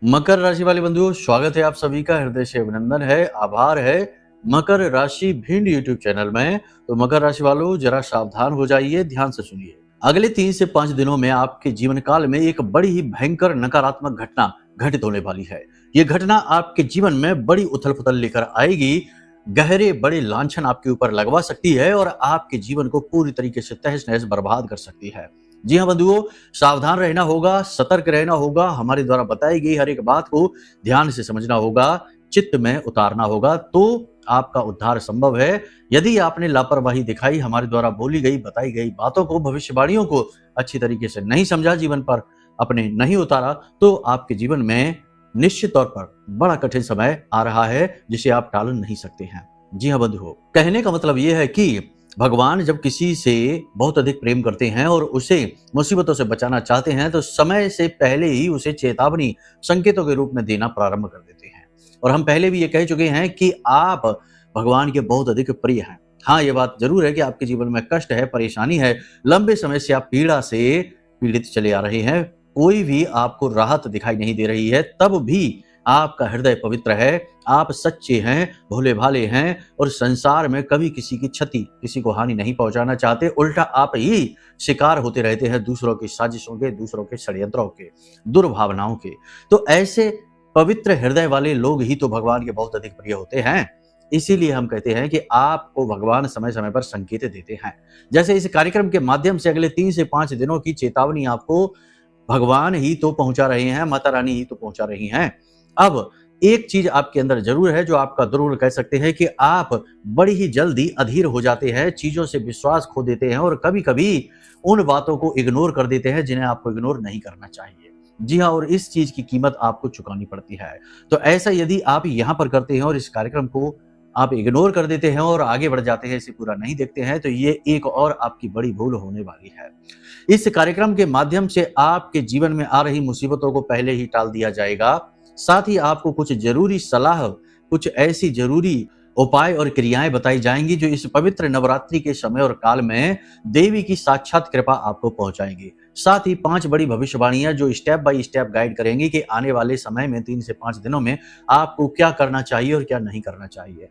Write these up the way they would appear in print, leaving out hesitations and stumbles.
मकर राशि वाले बंधुओं, स्वागत है आप सभी का। हृदय से अभिनंदन है, आभार है मकर राशि भिंड यूट्यूब चैनल में। तो मकर राशि वालों, जरा सावधान हो जाइए, ध्यान से सुनिए। अगले 3 से 5 दिनों में आपके जीवन काल में एक बड़ी ही भयंकर नकारात्मक घटना घटित होने वाली है। ये घटना आपके जीवन में बड़ी उथल पुथल लेकर आएगी, गहरे बड़े लांछन आपके ऊपर लगवा सकती है और आपके जीवन को पूरी तरीके से तहस नहस बर्बाद कर सकती है। जी हाँ बंधुओं, सावधान रहना होगा, सतर्क रहना होगा, हमारे द्वारा बताई गई हर एक बात को ध्यान से समझना होगा, चित्त में उतारना होगा, तो आपका उद्धार संभव है। यदि आपने लापरवाही दिखाई, हमारे द्वारा बोली गई बताई गई बातों को, भविष्यवाणियों को अच्छी तरीके से नहीं समझा, जीवन पर अपने नहीं उतारा, तो आपके जीवन में निश्चित तौर पर बड़ा कठिन समय आ रहा है जिसे आप टाल नहीं सकते हैं। जी हाँ बंधुओं, कहने का मतलब यह है कि भगवान जब किसी से बहुत अधिक प्रेम करते हैं और उसे मुसीबतों से बचाना चाहते हैं, तो समय से पहले ही उसे चेतावनी संकेतों के रूप में देना प्रारंभ कर देते हैं। और हम पहले भी ये कह चुके हैं कि आप भगवान के बहुत अधिक प्रिय हैं। हाँ, ये बात जरूर है कि आपके जीवन में कष्ट है, परेशानी है, लंबे समय से आप पीड़ा से पीड़ित चले आ रहे हैं, कोई भी आपको राहत दिखाई नहीं दे रही है, तब भी आपका हृदय पवित्र है, आप सच्चे हैं, भोले भाले हैं और संसार में कभी किसी की क्षति, किसी को हानि नहीं पहुंचाना चाहते। उल्टा आप ही शिकार होते रहते हैं दूसरों की साजिशों के, दूसरों के षड्यंत्रों के, दुर्भावनाओं के। तो ऐसे पवित्र हृदय वाले लोग ही तो भगवान के बहुत अधिक प्रिय होते हैं। इसीलिए हम कहते हैं कि आपको भगवान समय समय पर संकेत देते हैं। जैसे इस कार्यक्रम के माध्यम से अगले 3 से 5 दिनों की चेतावनी आपको भगवान ही तो पहुंचा रहे हैं, माता रानी ही तो पहुंचा रही हैं। अब एक चीज आपके अंदर जरूर है जो आपका जरूर कह सकते हैं कि आप बड़ी ही जल्दी अधीर हो जाते हैं, चीजों से विश्वास खो देते हैं और कभी कभी उन बातों को इग्नोर कर देते हैं जिन्हें आपको इग्नोर नहीं करना चाहिए। जी हाँ, और इस चीज की कीमत आपको चुकानी पड़ती है। तो ऐसा यदि आप यहाँ पर करते हैं और इस कार्यक्रम को आप इग्नोर कर देते हैं और आगे बढ़ जाते हैं, इसे पूरा नहीं देखते हैं, तो ये एक और आपकी बड़ी भूल होने वाली है। इस कार्यक्रम के माध्यम से आपके जीवन में आ रही मुसीबतों को पहले ही टाल दिया जाएगा। साथ ही आपको कुछ जरूरी सलाह, कुछ ऐसी जरूरी उपाय और क्रियाएं बताई जाएंगी जो इस पवित्र नवरात्रि के समय और काल में देवी की साक्षात कृपा आपको पहुंचाएंगी। साथ ही 5 बड़ी भविष्यवाणियां जो स्टेप बाय स्टेप गाइड करेंगी कि आने वाले समय में 3 से 5 दिनों में आपको क्या करना चाहिए और क्या नहीं करना चाहिए।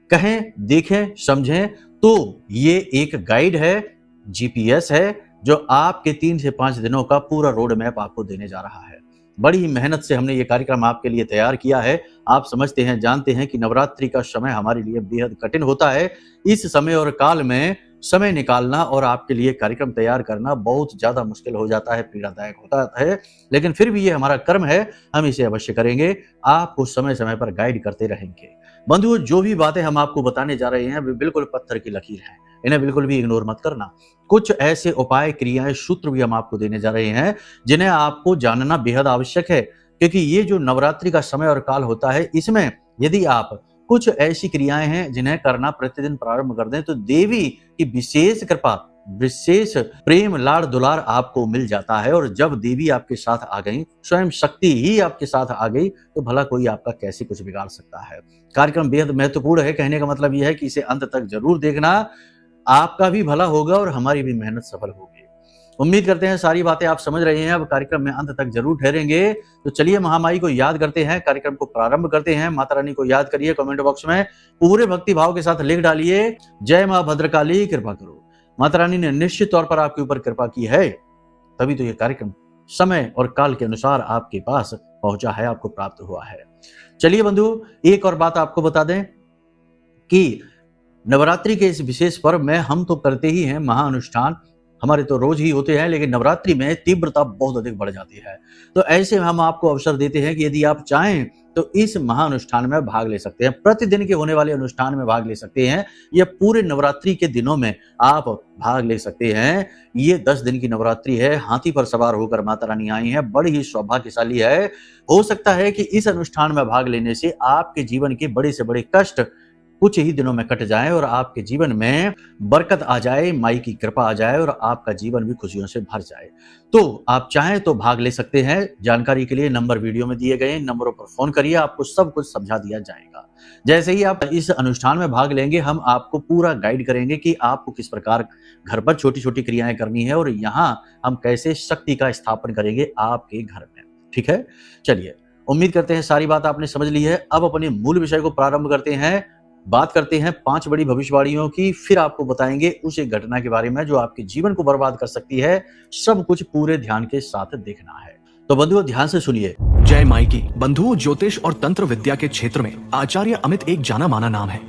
कहें, देखें, समझें तो ये एक गाइड है, जीपीएस है, जो आपके 3 से 5 दिनों का पूरा रोड मैप आपको देने जा रहा है। बड़ी ही मेहनत से हमने ये कार्यक्रम आपके लिए तैयार किया है। आप समझते हैं, जानते हैं कि नवरात्रि का समय हमारे लिए बेहद कठिन होता है। इस समय और काल में समय निकालना और आपके लिए कार्यक्रम तैयार करना बहुत ज्यादा मुश्किल हो जाता है, पीड़ादायक होता है, लेकिन फिर भी ये हमारा कर्म है, हम इसे अवश्य करेंगे, आपको समय समय पर गाइड करते रहेंगे। बंधुओं, जो भी बातें हम आपको बताने जा रहे हैं वे बिल्कुल पत्थर की लकीर है, इन्हें बिल्कुल भी इग्नोर मत करना। कुछ ऐसे उपाय, क्रियाएं, सूत्र भी हम आपको देने जा रहे हैं जिन्हें आपको जानना बेहद आवश्यक है, क्योंकि ये जो नवरात्रि का समय और काल होता है, इसमें यदि आप कुछ ऐसी क्रियाएं हैं जिन्हें करना प्रतिदिन प्रारंभ कर दें, तो देवी की विशेष कृपा, विशेष प्रेम, लाड़ दुलार आपको मिल जाता है। और जब देवी आपके साथ आ गई, स्वयं शक्ति ही आपके साथ आ गई, तो भला कोई आपका कैसे कुछ बिगाड़ सकता है। कार्यक्रम बेहद महत्वपूर्ण है, कहने का मतलब यह है कि इसे अंत तक जरूर देखना, आपका भी भला होगा और हमारी भी मेहनत सफल होगी। उम्मीद करते हैं सारी बातें आप समझ रहे हैं, अब कार्यक्रम में अंत तक जरूर ठहरेंगे। तो चलिए महामाई को याद करते हैं, कार्यक्रम को प्रारंभ करते हैं। माता रानी को याद करिए, कमेंट बॉक्स में पूरे भक्ति भाव के साथ लिख डालिए, जय मां भद्रकाली कृपा करो। माता रानी ने निश्चित तौर पर आपके ऊपर कृपा की है, तभी तो ये कार्यक्रम समय और काल के अनुसार आपके पास पहुंचा है, आपको प्राप्त हुआ है। चलिए बंधु, एक और बात आपको बता दें कि नवरात्रि के इस विशेष पर्व में हम तो करते ही हैं महाअनुष्ठान, हमारे तो रोज ही होते हैं, लेकिन नवरात्रि में तीव्रता बहुत अधिक बढ़ जाती है। तो ऐसे में हम आपको अवसर देते हैं कि यदि आप चाहें तो इस महाअनुष्ठान में भाग ले सकते हैं, प्रतिदिन के होने वाले अनुष्ठान में भाग ले सकते हैं, या पूरे नवरात्रि के दिनों में आप भाग ले सकते हैं। ये 10 दिन की नवरात्रि है, हाथी पर सवार होकर माता रानी आई हैं, बड़ी ही सौभाग्यशाली है। हो सकता है कि इस अनुष्ठान में भाग लेने से आपके जीवन के बड़े से बड़े कष्ट कुछ ही दिनों में कट जाए और आपके जीवन में बरकत आ जाए, माई की कृपा आ जाए और आपका जीवन भी खुशियों से भर जाए। तो आप चाहें तो भाग ले सकते हैं। जानकारी के लिए नंबर वीडियो में दिए गए नंबरों पर फोन करिए, आपको सब कुछ समझा दिया जाएगा। जैसे ही आप इस अनुष्ठान में भाग लेंगे, हम आपको पूरा गाइड करेंगे कि आपको किस प्रकार घर पर छोटी छोटी क्रियाएं करनी है और यहाँ हम कैसे शक्ति का स्थापन करेंगे आपके घर में। ठीक है, चलिए उम्मीद करते हैं सारी बात आपने समझ ली है। अब अपने मूल विषय को प्रारंभ करते हैं। बात करते हैं 5 बड़ी भविष्यवाणियों की, फिर आपको बताएंगे उस एक घटना के बारे में जो आपके जीवन को बर्बाद कर सकती है। सब कुछ पूरे ध्यान के साथ देखना है। तो बंधुओं ध्यान से सुनिए। जय माइकी। बंधुओं, ज्योतिष और तंत्र विद्या के क्षेत्र में आचार्य अमित एक जाना माना नाम है।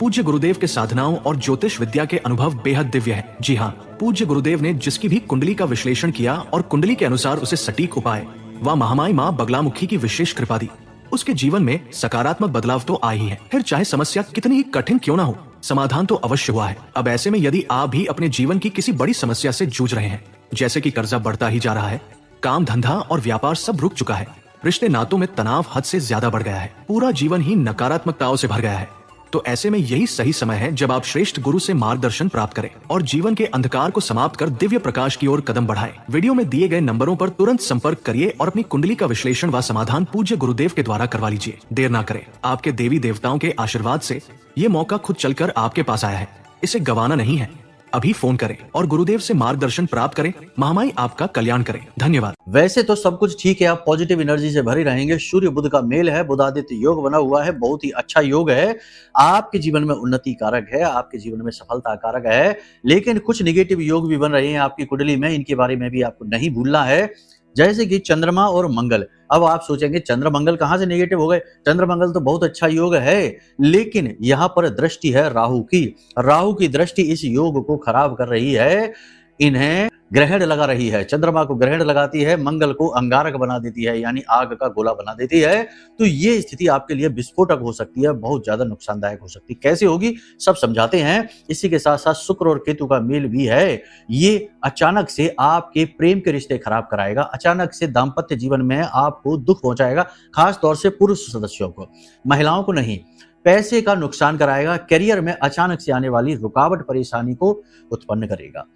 पूज्य गुरुदेव के साधनाओं और ज्योतिष विद्या के अनुभव बेहद दिव्य है। जी हाँ, पूज्य गुरुदेव ने जिसकी भी कुंडली का विश्लेषण किया और कुंडली के अनुसार उसे सटीक उपाय व महामाई माँ बगलामुखी की विशेष कृपा दी, उसके जीवन में सकारात्मक बदलाव तो आए ही है। फिर चाहे समस्या कितनी ही कठिन क्यों ना हो, समाधान तो अवश्य हुआ है। अब ऐसे में यदि आप भी अपने जीवन की किसी बड़ी समस्या से जूझ रहे हैं, जैसे कि कर्जा बढ़ता ही जा रहा है, काम धंधा और व्यापार सब रुक चुका है, रिश्ते नातों में तनाव हद से ज्यादा बढ़ गया है, पूरा जीवन ही नकारात्मकताओं से भर गया है, तो ऐसे में यही सही समय है जब आप श्रेष्ठ गुरु से मार्गदर्शन प्राप्त करें और जीवन के अंधकार को समाप्त कर दिव्य प्रकाश की ओर कदम बढ़ाएं। वीडियो में दिए गए नंबरों पर तुरंत संपर्क करिए और अपनी कुंडली का विश्लेषण व समाधान पूज्य गुरुदेव के द्वारा करवा लीजिए। देर ना करें, आपके देवी देवताओं के आशीर्वाद से ये मौका खुद चलकर आपके पास आया है, इसे गंवाना नहीं है। अभी फोन करें और गुरुदेव से मार्गदर्शन प्राप्त करें। महामाई आपका कल्याण करें। धन्यवाद। वैसे तो सब कुछ ठीक है, आप पॉजिटिव एनर्जी से भरे रहेंगे। सूर्य बुध का मेल है, बुधादित्य योग बना हुआ है, बहुत ही अच्छा योग है, आपके जीवन में उन्नति कारक है, आपके जीवन में सफलता कारक है। लेकिन कुछ निगेटिव योग भी बन रहे हैं आपकी कुंडली में, इनके बारे में भी आपको नहीं भूलना है। जैसे कि चंद्रमा और मंगल। अब आप सोचेंगे चंद्र मंगल कहां से नेगेटिव हो गए, चंद्र मंगल तो बहुत अच्छा योग है, लेकिन यहां पर दृष्टि है राहु की। राहु की दृष्टि इस योग को खराब कर रही है, इन्हें ग्रहण लगा रही है। चंद्रमा को ग्रहण लगाती है, मंगल को अंगारक बना देती है, यानी आग का गोला बना देती है। तो ये स्थिति आपके लिए विस्फोटक हो सकती है, बहुत ज्यादा नुकसानदायक हो सकती है। कैसे होगी सब समझाते हैं। इसी के साथ साथ शुक्र और केतु का मेल भी है, ये अचानक से आपके प्रेम के रिश्ते खराब कराएगा, अचानक से दाम्पत्य जीवन में आपको दुख पहुंचाएगा, खास तौर से पुरुष सदस्यों को, महिलाओं को नहीं। पैसे का नुकसान कराएगा, करियर में अचानक से आने वाली रुकावट परेशानी को उत्पन्न करेगा।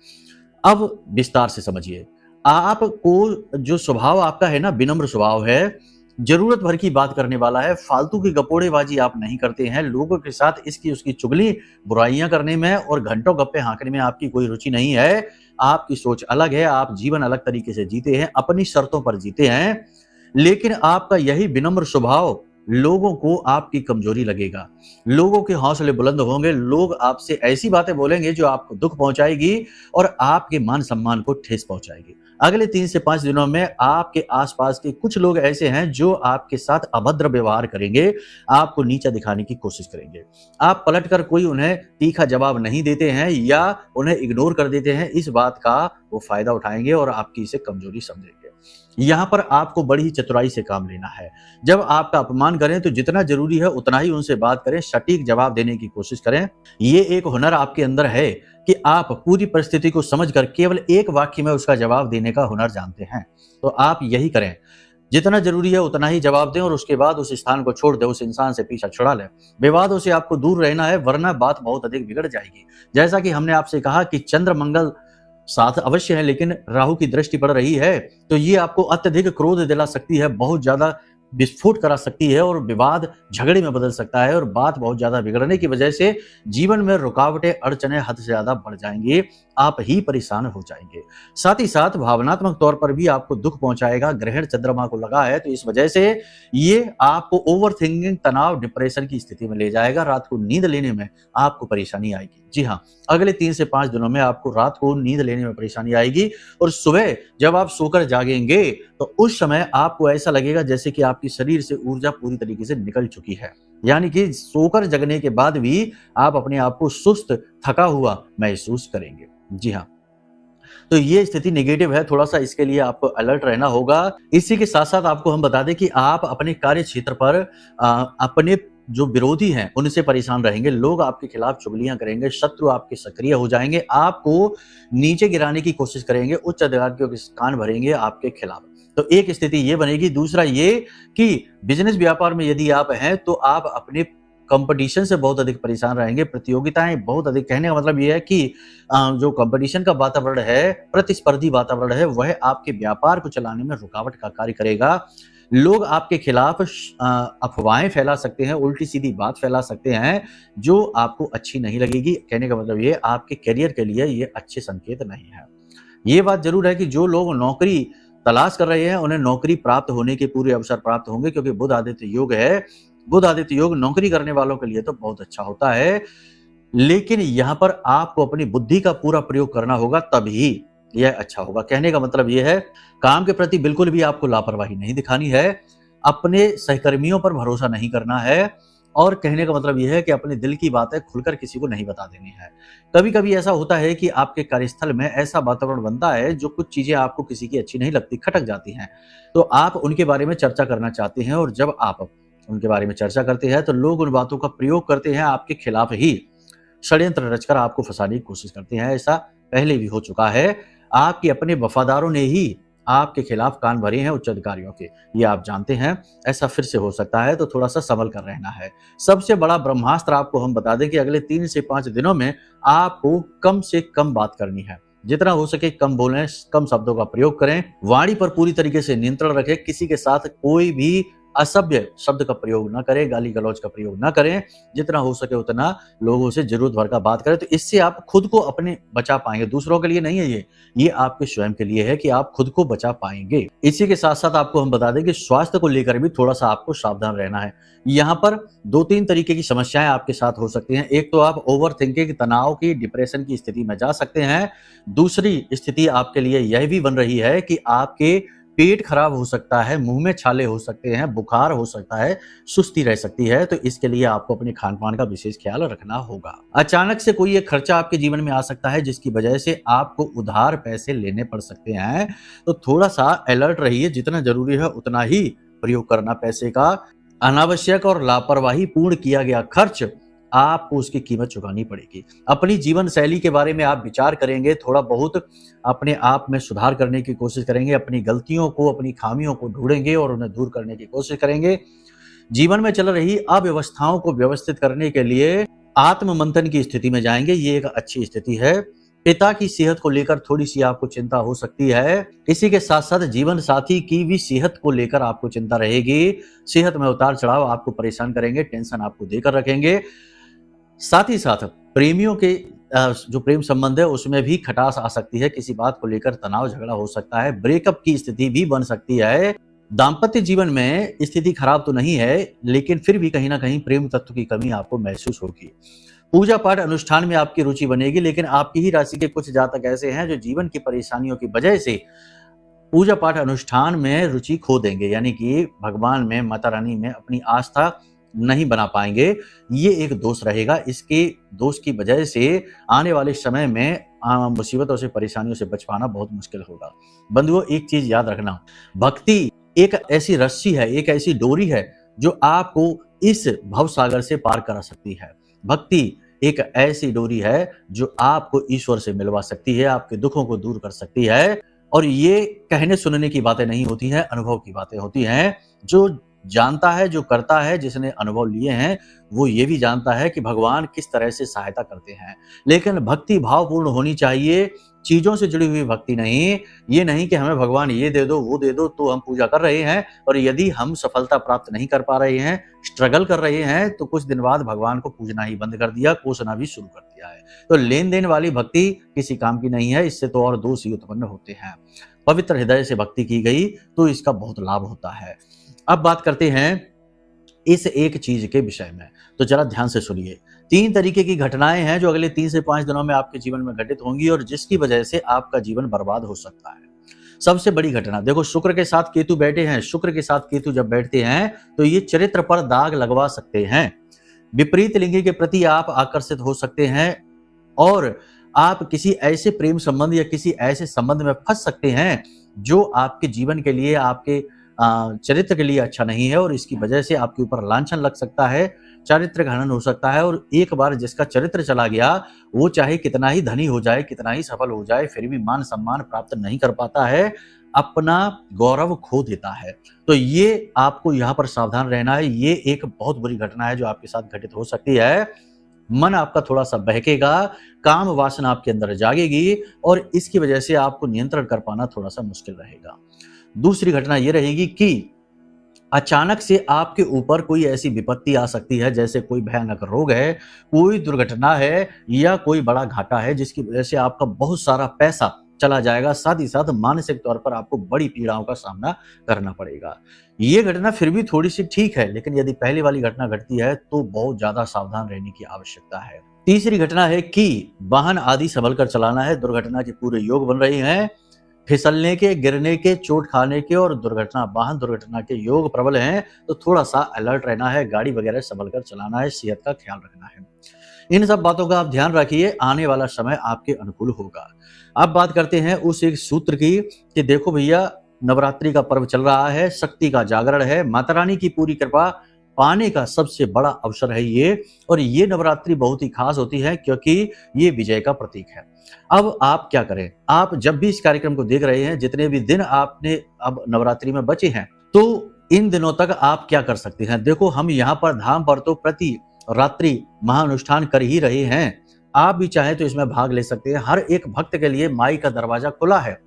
अब विस्तार से समझिए। आपको जो स्वभाव आपका है ना, विनम्र स्वभाव है, जरूरत भर की बात करने वाला है, फालतू की गपोड़ेबाजी आप नहीं करते हैं, लोगों के साथ इसकी उसकी चुगली बुराइयां करने में और घंटों गप्पे हाँकने में आपकी कोई रुचि नहीं है। आपकी सोच अलग है, आप जीवन अलग तरीके से जीते हैं, अपनी शर्तों पर जीते हैं। लेकिन आपका यही विनम्र स्वभाव लोगों को आपकी कमजोरी लगेगा, लोगों के हौसले बुलंद होंगे, लोग आपसे ऐसी बातें बोलेंगे जो आपको दुख पहुंचाएगी और आपके मान सम्मान को ठेस पहुंचाएगी। अगले 3 से 5 दिनों में आपके आसपास के कुछ लोग ऐसे हैं जो आपके साथ अभद्र व्यवहार करेंगे, आपको नीचा दिखाने की कोशिश करेंगे। आप पलटकर कोई उन्हें तीखा जवाब नहीं देते हैं या उन्हें इग्नोर कर देते हैं, इस बात का वो फायदा उठाएंगे और आपकी इसे कमजोरी समझेंगे। यहाँ पर आपको बड़ी ही चतुराई से काम लेना है। जब आपका अपमान करें तो जितना जरूरी है उतना ही उनसे बात करें, सटीक जवाब देने की कोशिश करें। ये एक हुनर आपके अंदर है कि आप पूरी परिस्थिति को समझकर केवल एक वाक्य में उसका जवाब देने का हुनर जानते हैं। तो आप यही करें, जितना जरूरी है उतना ही जवाब दें और उसके बाद उस स्थान को छोड़ दें, उस इंसान से पीछा छुड़ा लें। विवादों से आपको दूर रहना है, वरना बात बहुत अधिक बिगड़ जाएगी। जैसा कि हमने आपसे कहा कि चंद्र मंगल साथ अवश्य है, लेकिन राहु की दृष्टि पड़ रही है, तो ये आपको अत्यधिक क्रोध दिला सकती है, बहुत ज्यादा विस्फोट करा सकती है और विवाद झगड़े में बदल सकता है और बात बहुत ज्यादा बिगड़ने की वजह से जीवन में रुकावटें अड़चने हद से ज्यादा बढ़ जाएंगी, आप ही परेशान हो जाएंगे। साथ ही साथ भावनात्मक तौर पर भी आपको दुख पहुंचाएगा। ग्रहण चंद्रमा को लगा है, तो इस वजह से ये आपको ओवर थिंकिंग, तनाव, डिप्रेशन की स्थिति में ले जाएगा। रात को नींद लेने में आपको परेशानी आएगी। जी हाँ, अगले 3 से 5 दिनों में आपको रात को नींद लेने में परेशानी आएगी और सुबह जब आप सोकर जागेंगे तो उस समय आपको ऐसा लगेगा जैसे कि आपकी शरीर से ऊर्जा पूरी तरीके से निकल चुकी है, यानी कि सोकर जगने के बाद भी आप अपने आप को सुस्त, थका हुआ महसूस करेंगे। जी हाँ, तो ये स्थिति नेगेटिव है, थोड़ा सा इसके लिए आपको अलर्ट रहना होगा। इसी के साथ साथ आपको हम बता दें कि आप अपने कार्य क्षेत्र पर अपने जो विरोधी हैं उनसे परेशान रहेंगे, लोग आपके खिलाफ चुगलियां करेंगे, शत्रु आपके सक्रिय हो जाएंगे, आपको नीचे गिराने की कोशिश करेंगे, उच्च अधिकारियों के कान भरेंगे आपके खिलाफ। तो एक स्थिति ये बनेगी। दूसरा ये कि बिजनेस व्यापार में यदि आप हैं तो आप अपने कंपटीशन से बहुत अधिक परेशान रहेंगे, प्रतियोगिताएं बहुत अधिक। कहने का मतलब ये है कि जो कंपटीशन का वातावरण है, प्रतिस्पर्धी वातावरण है, वह आपके व्यापार को चलाने में रुकावट का कार्य करेगा। लोग आपके खिलाफ अफवाहें फैला सकते हैं, उल्टी सीधी बात फैला सकते हैं जो आपको अच्छी नहीं लगेगी। कहने का मतलब ये आपके करियर के लिए ये अच्छे संकेत नहीं है। ये बात जरूर है कि जो लोग नौकरी तलाश कर रहे हैं उन्हें नौकरी प्राप्त होने के पूरे अवसर प्राप्त होंगे, क्योंकि बुध आदित्य योग है। बुध आदित्य योग नौकरी करने वालों के लिए तो बहुत अच्छा होता है, लेकिन यहाँ पर आपको अपनी बुद्धि का पूरा प्रयोग करना होगा, तभी यह अच्छा होगा। कहने का मतलब यह है, काम के प्रति बिल्कुल भी आपको लापरवाही नहीं दिखानी है, अपने सहकर्मियों पर भरोसा नहीं करना है, और कहने का मतलब यह है कि अपने दिल की बातें खुलकर किसी को नहीं बता देनी है। कभी कभी ऐसा होता है कि आपके कार्यस्थल में ऐसा वातावरण बनता है जो कुछ चीजें आपको किसी की अच्छी नहीं लगती, खटक जाती हैं, तो आप उनके बारे में चर्चा करना चाहते हैं, और जब आप उनके बारे में चर्चा करते हैं तो लोग उन बातों का प्रयोग करते हैं, आपके खिलाफ ही षड्यंत्र रचकर आपको फंसाने की कोशिश करते हैं। ऐसा पहले भी हो चुका है। आपके अपने वफादारों ने ही आपके खिलाफ कान भरे हैं उच्च अधिकारियों के, ये आप जानते हैं। ऐसा फिर से हो सकता है, तो थोड़ा सा संभल कर रहना है। सबसे बड़ा ब्रह्मास्त्र आपको हम बता दें कि अगले 3 से 5 दिनों में आपको कम से कम बात करनी है, जितना हो सके कम बोलें, कम शब्दों का प्रयोग करें, वाणी पर पूरी तरीके से नियंत्रण रखें, किसी के साथ कोई भी असभ्य शब्द का प्रयोग ना करें, गाली गलौज का प्रयोग ना करें, जितना हो सके उतना लोगों से जरूरत भर का बात करें। तो इससे आप खुद को अपने बचा पाएंगे, दूसरों के लिए नहीं है ये आपके स्वयं के लिए है कि आप खुद को बचा पाएंगे। इसी के साथ साथ आपको हम बता दें कि स्वास्थ्य को लेकर भी थोड़ा सा आपको सावधान रहना है। यहाँ पर 2-3 तरीके की समस्याएं आपके साथ हो सकती हैं। एक तो आप ओवर थिंकिंग, तनाव की, डिप्रेशन की स्थिति में जा सकते हैं। दूसरी स्थिति आपके लिए यह भी बन रही है कि आपके पेट खराब हो सकता है, मुंह में छाले हो सकते हैं, बुखार हो सकता है, सुस्ती रह सकती है। तो इसके लिए आपको अपने खान पान का विशेष ख्याल रखना होगा। अचानक से कोई एक खर्चा आपके जीवन में आ सकता है, जिसकी वजह से आपको उधार पैसे लेने पड़ सकते हैं। तो थोड़ा सा अलर्ट रहिए, जितना जरूरी है उतना ही प्रयोग करना पैसे का। अनावश्यक और लापरवाही पूर्ण किया गया खर्च, आपको उसकी कीमत चुकानी पड़ेगी। अपनी जीवन शैली के बारे में आप विचार करेंगे, थोड़ा बहुत अपने आप में सुधार करने की कोशिश करेंगे, अपनी गलतियों को, अपनी खामियों को ढूंढेंगे और उन्हें दूर करने की कोशिश करेंगे। जीवन में चल रही अव्यवस्थाओं को व्यवस्थित करने के लिए आत्म मंथन की स्थिति में जाएंगे, ये एक अच्छी स्थिति है। पिता की सेहत को लेकर थोड़ी सी आपको चिंता हो सकती है। इसी के साथ साथ जीवन साथी की भी सेहत को लेकर आपको चिंता रहेगी। सेहत में उतार चढ़ाव आपको परेशान करेंगे, टेंशन आपको देकर रखेंगे। साथ ही साथ प्रेमियों के जो प्रेम संबंध है उसमें भी खटास आ सकती है, किसी बात को लेकर तनाव झगड़ा हो सकता है, ब्रेकअप की स्थिति भी बन सकती है। दाम्पत्य जीवन में स्थिति खराब तो नहीं है, लेकिन फिर भी कहीं ना कहीं प्रेम तत्व की कमी आपको महसूस होगी। पूजा पाठ अनुष्ठान में आपकी रुचि बनेगी, लेकिन आपकी ही राशि के कुछ जातक ऐसे हैं जो जीवन की परेशानियों की वजह से पूजा पाठ अनुष्ठान में रुचि खो देंगे, यानी कि भगवान में, माता रानी में अपनी आस्था नहीं बना पाएंगे। ये एक दोष रहेगा। इसके दोष की वजह से आने वाले समय में मुसीबतों से, परेशानियों से बच पाना बहुत मुश्किल होगा। बंधुओं, एक चीज याद रखना, भक्ति एक ऐसी रस्सी है, एक ऐसी डोरी है जो आपको इस भवसागर से पार करा सकती है। भक्ति एक ऐसी डोरी है जो आपको ईश्वर से मिलवा सकती है, आपके दुखों को दूर कर सकती है। और ये कहने सुनने की बातें नहीं होती हैं, अनुभव की बातें होती हैं। जो जानता है, जो करता है, जिसने अनुभव लिए हैं, वो ये भी जानता है कि भगवान किस तरह से सहायता करते हैं। लेकिन भक्ति भावपूर्ण होनी चाहिए, चीजों से जुड़ी हुई भक्ति नहीं। ये नहीं कि हमें भगवान ये दे दो, वो दे दो, तो हम पूजा कर रहे हैं, और यदि हम सफलता प्राप्त नहीं कर पा रहे हैं, स्ट्रगल कर रहे हैं, तो कुछ दिन बाद भगवान को पूजना ही बंद कर दिया, कोसना भी शुरू कर दिया है। तो लेन देन वाली भक्ति किसी काम की नहीं है, इससे तो और दोष ही उत्पन्न होते हैं। पवित्र हृदय से भक्ति की गई तो इसका बहुत लाभ होता है। अब बात करते हैं इस एक चीज के विषय में, तो जरा ध्यान से सुनिए। 3 तरीके की घटनाएं हैं जो अगले 3 से 5 दिनों में आपके जीवन में घटित होंगी और जिसकी वजह से आपका जीवन बर्बाद हो सकता है। सबसे बड़ी घटना देखो, शुक्र के साथ केतु बैठे हैं। शुक्र के साथ केतु जब बैठते हैं तो ये चरित्र पर दाग लगवा सकते हैं। विपरीत लिंगी के प्रति आप आकर्षित हो सकते हैं और आप किसी ऐसे प्रेम संबंध या किसी ऐसे संबंध में फंस सकते हैं जो आपके जीवन के लिए, आपके चरित्र के लिए अच्छा नहीं है, और इसकी वजह से आपके ऊपर लांछन लग सकता है, चारित्र हनन हो सकता है। और एक बार जिसका चरित्र चला गया, वो चाहे कितना ही धनी हो जाए, कितना ही सफल हो जाए, फिर भी मान सम्मान प्राप्त नहीं कर पाता है, अपना गौरव खो देता है। तो ये आपको यहाँ पर सावधान रहना है। ये एक बहुत बुरी घटना है जो आपके साथ घटित हो सकती है। मन आपका थोड़ा सा बहकेगा, काम वासना आपके अंदर जागेगी और इसकी वजह से आपको नियंत्रण कर पाना थोड़ा सा मुश्किल रहेगा। दूसरी घटना यह रहेगी कि अचानक से आपके ऊपर कोई ऐसी विपत्ति आ सकती है, जैसे कोई भयानक रोग है, कोई दुर्घटना है या कोई बड़ा घाटा है, जिसकी वजह से आपका बहुत सारा पैसा चला जाएगा, साथ ही साथ मानसिक तौर पर आपको बड़ी पीड़ाओं का सामना करना पड़ेगा। ये घटना फिर भी थोड़ी-सी ठीक है, लेकिन यदि पहले वाली घटना घटती है तो बहुत ज़्यादा सावधान रहने की आवश्यकता है। तीसरी घटना है कि वाहन आदि संभल कर चलाना है, दुर्घटना के पूरे योग बन रहे हैं, फिसलने के, गिरने के, चोट खाने के और वाहन दुर्घटना के योग प्रबल हैं, तो थोड़ा-सा अलर्ट रहना है, गाड़ी वगैरह संभल कर चलाना है, सेहत का ख्याल रखना है। इन सब बातों का आप ध्यान रखिए, आने वाला समय आपके अनुकूल होगा। अब बात करते हैं उस एक सूत्र की कि देखो भैया, नवरात्रि का पर्व चल रहा है, शक्ति का जागरण है, माता रानी की पूरी कृपा पाने का सबसे बड़ा अवसर है ये, और ये नवरात्रि बहुत ही खास होती है क्योंकि ये विजय का प्रतीक है। अब आप क्या करें? आप जब भी इस कार्यक्रम को देख रहे हैं, जितने भी दिन आपने अब नवरात्रि में बचे हैं, तो इन दिनों तक आप क्या कर सकते हैं? देखो, हम यहाँ पर धाम पर तो प्रति रात्रि महाअनुष्ठान कर ही रहे हैं। आप भी चाहें तो इसमें भाग ले सकते हैं। हर एक भक्त के लिए माई का दरवाजा खुला है।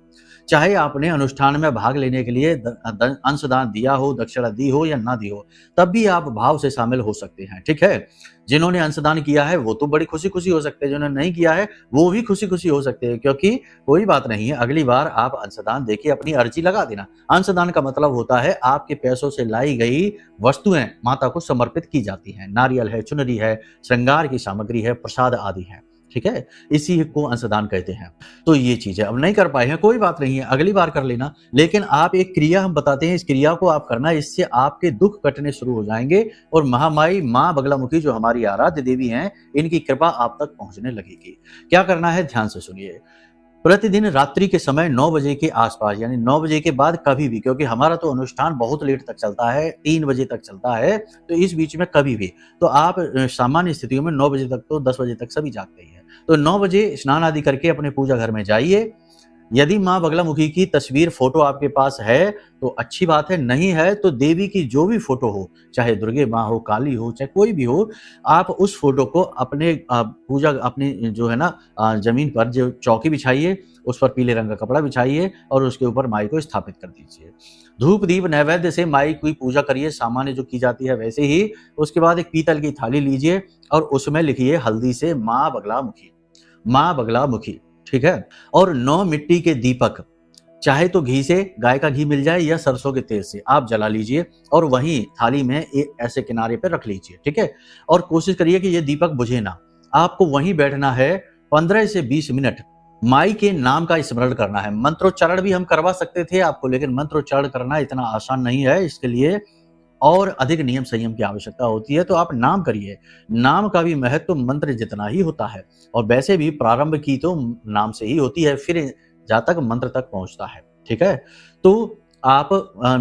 चाहे आपने अनुष्ठान में भाग लेने के लिए अंशदान दिया हो, दक्षिणा दी हो या ना दी हो, तब भी आप भाव से शामिल हो सकते हैं। ठीक है? जिन्होंने अंशदान किया है वो तो बड़ी खुशी-खुशी हो सकते हैं, जिन्होंने नहीं किया है वो भी खुशी-खुशी हो सकते हैं, क्योंकि कोई बात नहीं है, अगली बार आप अंशदान देके अपनी अर्जी लगा देना। अंशदान का मतलब होता है आपके पैसों से लाई गई वस्तुएं माता को समर्पित की जाती हैं। नारियल है, चुनरी है, श्रृंगार की सामग्री है, प्रसाद आदि है। ठीक है? इसी को अंशदान कहते हैं। तो ये चीज है। अब नहीं कर पाए हैं, कोई बात नहीं है, अगली बार कर लेना। लेकिन आप एक क्रिया हम बताते हैं, इस क्रिया को आप करना, इससे आपके दुख कटने शुरू हो जाएंगे और महामाई माँ बगलामुखी जो हमारी आराध्य देवी हैं, इनकी कृपा आप तक पहुंचने लगेगी। क्या करना है, ध्यान से सुनिए। प्रतिदिन रात्रि के समय 9 बजे के आसपास, यानी 9 बजे के बाद कभी भी, क्योंकि हमारा तो अनुष्ठान बहुत लेट तक चलता है, 3 बजे तक चलता है, तो इस बीच में कभी भी तो आप सामान्य स्थितियों में 9 बजे तक, तो 10 बजे तक सभी जागते ही हैं, तो 9 बजे स्नान आदि करके अपने पूजा घर में जाइए। यदि माँ बगलामुखी की तस्वीर फोटो आपके पास है तो अच्छी बात है, नहीं है तो देवी की जो भी फोटो हो, चाहे दुर्गे माँ हो, काली हो, चाहे कोई भी हो, आप उस फोटो को अपने पूजा अपनी जो है ना जमीन पर जो चौकी बिछाइए, उस पर पीले रंग का कपड़ा बिछाइए और उसके ऊपर माई को स्थापित कर दीजिए। धूप दीप नैवेद्य से माई की पूजा करिए, सामान्य जो की जाती है वैसे ही। उसके बाद एक पीतल की थाली लीजिए और उसमें लिखिए हल्दी से माँ बगलामुखी, माँ बगलामुखी। ठीक है? और 9 मिट्टी के दीपक, चाहे तो घी से, गाय का घी मिल जाए या सरसों के तेल से, आप जला लीजिए और वहीं थाली में एक ऐसे किनारे पर रख लीजिए। ठीक है? और कोशिश करिए कि ये दीपक बुझे ना। आपको वहीं बैठना है, 15 से 20 मिनट माई के नाम का स्मरण करना है। मंत्रोच्चारण भी हम करवा सकते थे आपको, लेकिन मंत्रोच्चारण करना इतना आसान नहीं है, इसके लिए और अधिक नियम संयम की आवश्यकता होती है। तो आप नाम करिए। नाम का भी महत्व तो मंत्र जितना ही होता है, और वैसे भी प्रारंभ की तो नाम से ही होती है, फिर जहाँ तक मंत्र तक पहुंचता है। ठीक है? तो आप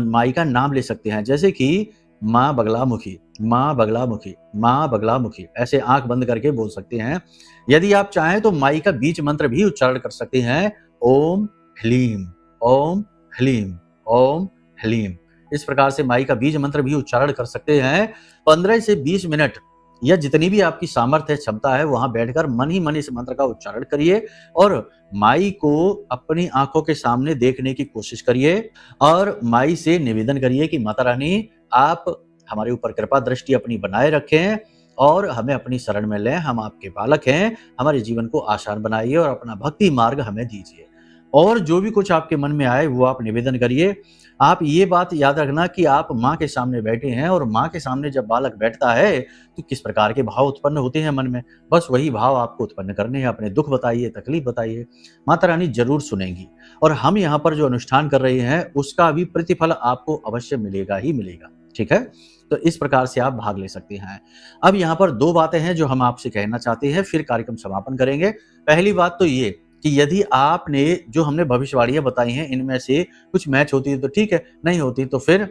माई का नाम ले सकते हैं, जैसे कि माँ बगलामुखी, माँ बगलामुखी, माँ बगलामुखी, ऐसे आंख बंद करके बोल सकते हैं। यदि आप चाहें तो माई का बीज मंत्र भी उच्चारण कर सकते हैं, ओम ह्लीम, ओम ह्लीम, ओम ह्लीम। इस प्रकार से माई का बीज मंत्र भी उच्चारण कर सकते हैं। 15 से 20 मिनट या जितनी भी आपकी सामर्थ्य क्षमता है, वहां बैठकर मन ही मन इस मंत्र का उच्चारण करिए और माई को अपनी आंखों के सामने देखने की कोशिश करिए और माई से निवेदन करिए कि माता रानी, आप हमारे ऊपर कृपा दृष्टि अपनी बनाए रखें और हमें अपनी शरण में लें। हम आपके बालक हैं, हमारे जीवन को आसान बनाइए और अपना भक्ति मार्ग हमें दीजिए। और जो भी कुछ आपके मन में आए वो आप निवेदन करिए। आप ये बात याद रखना कि आप माँ के सामने बैठे हैं, और माँ के सामने जब बालक बैठता है तो किस प्रकार के भाव उत्पन्न होते हैं मन में, बस वही भाव आपको उत्पन्न करने हैं। अपने दुख बताइए, तकलीफ बताइए, माता रानी जरूर सुनेंगी। और हम यहाँ पर जो अनुष्ठान कर रहे हैं उसका भी प्रतिफल आपको अवश्य मिलेगा ही मिलेगा। ठीक है? तो इस प्रकार से आप भाग ले सकते हैं। अब यहाँ पर 2 बातें हैं जो हम आपसे कहना चाहते हैं, फिर कार्यक्रम समापन करेंगे। पहली बात तो ये कि यदि आपने जो हमने भविष्यवाणियां बताई हैं इनमें से कुछ मैच होती है तो ठीक है, नहीं होती तो फिर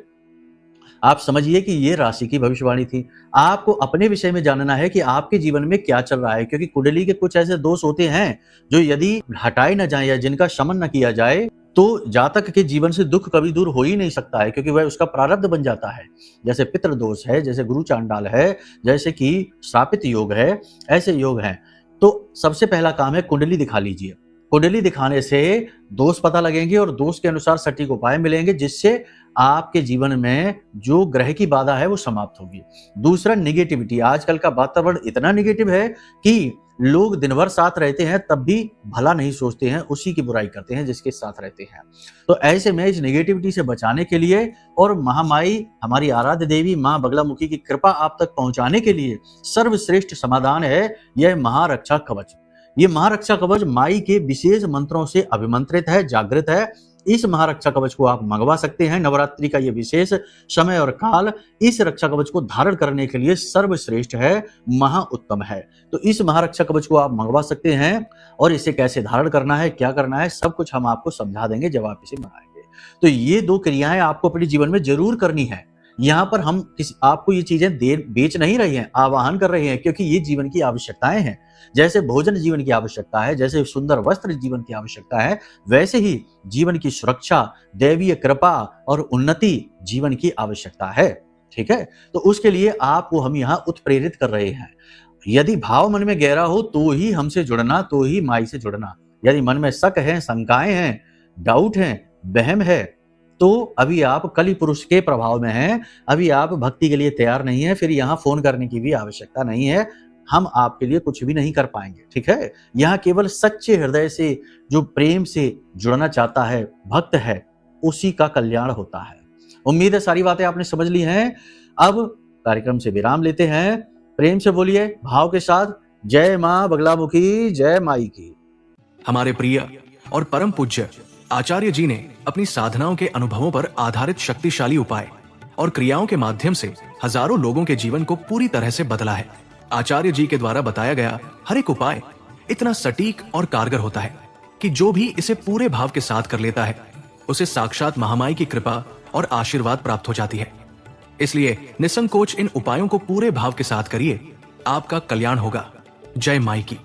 आप समझिए कि ये राशि की भविष्यवाणी थी। आपको अपने विषय में जानना है कि आपके जीवन में क्या चल रहा है, क्योंकि कुंडली के कुछ ऐसे दोष होते हैं जो यदि हटाए न जाए या जिनका शमन न किया जाए तो जातक के जीवन से दुख कभी दूर हो ही नहीं सकता है, क्योंकि वह उसका प्रारब्ध बन जाता है। जैसे पितृ दोष है, जैसे गुरु चांडाल है, जैसे कि श्रापित योग है, ऐसे योग हैं। तो सबसे पहला काम है कुंडली दिखा लीजिए। कुंडली दिखाने से दोष पता लगेंगे और दोष के अनुसार सटीक उपाय मिलेंगे, जिससे आपके जीवन में जो ग्रह की बाधा है वो समाप्त होगी। दूसरा, नेगेटिविटी। आजकल का वातावरण इतना नेगेटिव है कि लोग दिन भर साथ रहते हैं तब भी भला नहीं सोचते हैं, उसी की बुराई करते हैं जिसके साथ रहते हैं। तो ऐसे में इस नेगेटिविटी से बचाने के लिए और महामाई हमारी आराध्य देवी मां बगलामुखी की कृपा आप तक पहुंचाने के लिए सर्वश्रेष्ठ समाधान है यह महारक्षा कवच। ये महारक्षा कवच माई के विशेष मंत्रों से अभिमंत्रित है, जागृत है। इस महारक्षा कवच को आप मंगवा सकते हैं। नवरात्रि का ये विशेष समय और काल इस रक्षा कवच को धारण करने के लिए सर्वश्रेष्ठ है, महा उत्तम है। तो इस महारक्षा कवच को आप मंगवा सकते हैं और इसे कैसे धारण करना है, क्या करना है, सब कुछ हम आपको समझा देंगे जब आप इसे मंगाएंगे। तो ये 2 क्रियाएं आपको अपने जीवन में जरूर करनी है। यहाँ पर हम आपको ये चीजें बेच नहीं रहे हैं, आवाहन कर रहे हैं, क्योंकि ये जीवन की आवश्यकताएं हैं। जैसे भोजन जीवन की आवश्यकता है, जैसे सुंदर वस्त्र जीवन की आवश्यकता है, वैसे ही जीवन की सुरक्षा, दैवीय कृपा और उन्नति जीवन की आवश्यकता है। ठीक है, तो उसके लिए आपको हम यहाँ उत्प्रेरित कर रहे हैं। यदि भाव मन में गहरा हो तो ही हमसे जुड़ना, तो ही माई से जुड़ना। यदि मन में शक है, शंकाएं हैं, डाउट है, वहम है, तो अभी आप कली पुरुष के प्रभाव में हैं, अभी आप भक्ति के लिए तैयार नहीं है, फिर यहाँ फोन करने की भी आवश्यकता नहीं है। हम आपके लिए कुछ भी नहीं कर पाएंगे। ठीक है, यहाँ केवल सच्चे हृदय से जो प्रेम से जुड़ना चाहता है, भक्त है, उसी का कल्याण होता है। उम्मीद है सारी बातें आपने समझ ली हैं। अब कार्यक्रम से विराम लेते हैं। प्रेम से बोलिए भाव के साथ, जय मां बगलामुखी, जय माई की। हमारे प्रिय और परम पूज्य आचार्य जी ने अपनी साधनाओं के अनुभवों पर आधारित शक्तिशाली उपाय और क्रियाओं के माध्यम से हजारों लोगों के जीवन को पूरी तरह से बदला है। आचार्य जी के द्वारा बताया गया हर एक उपाय इतना सटीक और कारगर होता है कि जो भी इसे पूरे भाव के साथ कर लेता है, उसे साक्षात महामाई की कृपा और आशीर्वाद प्राप्त हो जाती है। इसलिए निसंकोच इन उपायों को पूरे भाव के साथ करिए, आपका कल्याण होगा। जय माई की।